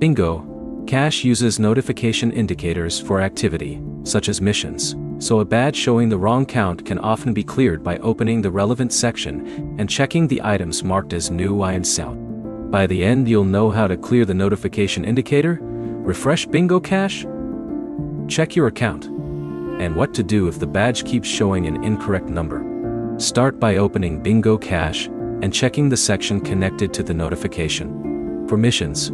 Bingo Cache uses notification indicators for activity, such as missions, so a badge showing the wrong count can often be cleared by opening the relevant section and checking the items marked as new and south. By the end, you'll know how to clear the notification indicator, refresh Bingo Cache, check your account, and what to do if the badge keeps showing an incorrect number. Start by opening Bingo Cache and checking the section connected to the notification. For missions,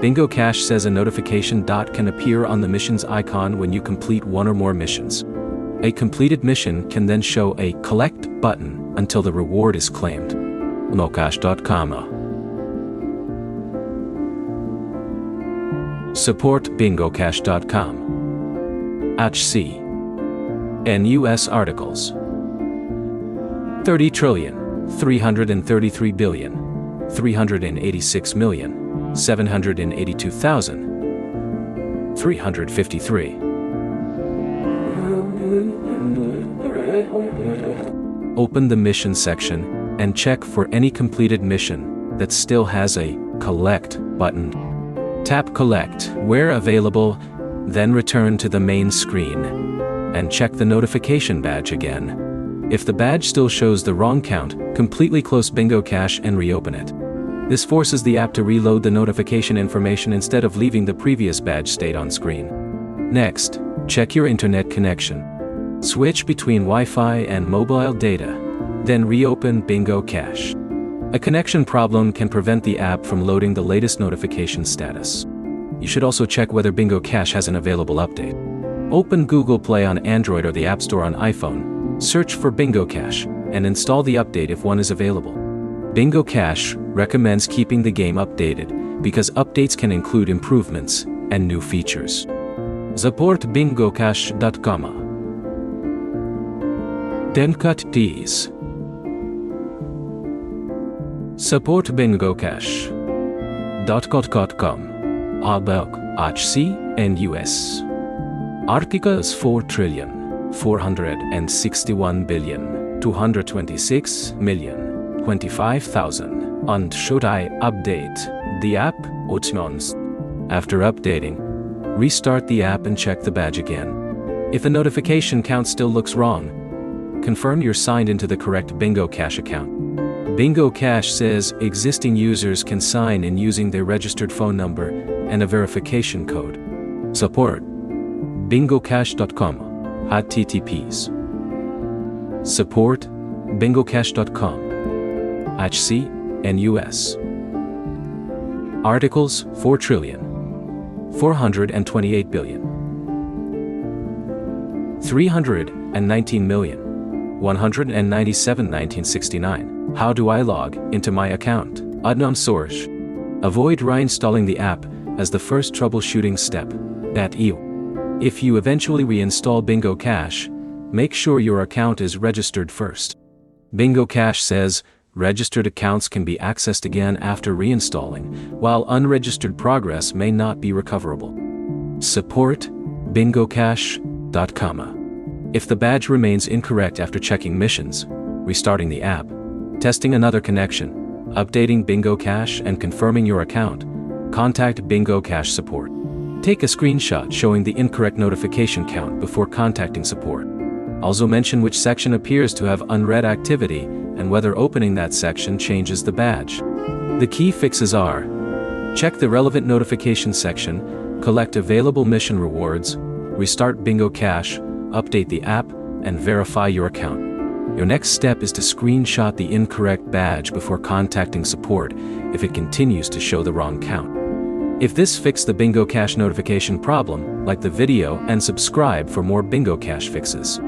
Bingo Cache says a notification dot can appear on the missions icon when you complete one or more missions. A completed mission can then show a collect button until the reward is claimed. Bingocache.com. Support bingocache.com. HC. NUS articles. 30 trillion, 333 billion, 386 million. 782,353. Open the mission section and check for any completed mission that still has a collect button. Tap collect where available, then return to the main screen and check the notification badge again. If the badge still shows the wrong count, completely close Bingo Cache and reopen it. This forces the app to reload the notification information instead of leaving the previous badge state on screen. Next, check your internet connection. Switch between Wi-Fi and mobile data, then reopen Bingo Cache. A connection problem can prevent the app from loading the latest notification status. You should also check whether Bingo Cache has an available update. Open Google Play on Android or the App Store on iPhone, search for Bingo Cache, and install the update if one is available. Bingo Cache recommends keeping the game updated because updates can include improvements and new features. Support bingocache.com. Dencut Tees. Support bingocache.com. About HC and US. Articles 4 trillion, 461 billion, 226 million. 25,000. And should I update the app? After updating, restart the app and check the badge again. If the notification count still looks wrong, confirm you're signed into the correct Bingo Cache account. Bingo Cache says existing users can sign in using their registered phone number and a verification code. Support bingocache.com. https. Support bingocache.com. HC and US. Articles 4 trillion, 428 billion, 319 million, 197 1969. How do I log into my account? Unknown source. Avoid reinstalling the app as the first troubleshooting step. If you eventually reinstall Bingo Cache, make sure your account is registered first. Bingo Cache says, registered accounts can be accessed again after reinstalling, while unregistered progress may not be recoverable. Support bingocache.com. If the badge remains incorrect after checking missions, restarting the app, testing another connection, updating Bingo Cache and confirming your account, contact Bingo Cache support. Take a screenshot showing the incorrect notification count before contacting support. Also mention which section appears to have unread activity and whether opening that section changes the badge. The key fixes are: check the relevant notification section, collect available mission rewards, restart Bingo Cache, update the app, and verify your account. Your next step is to screenshot the incorrect badge before contacting support if it continues to show the wrong count. If this fixed the Bingo Cache notification problem, like the video and subscribe for more Bingo Cache fixes.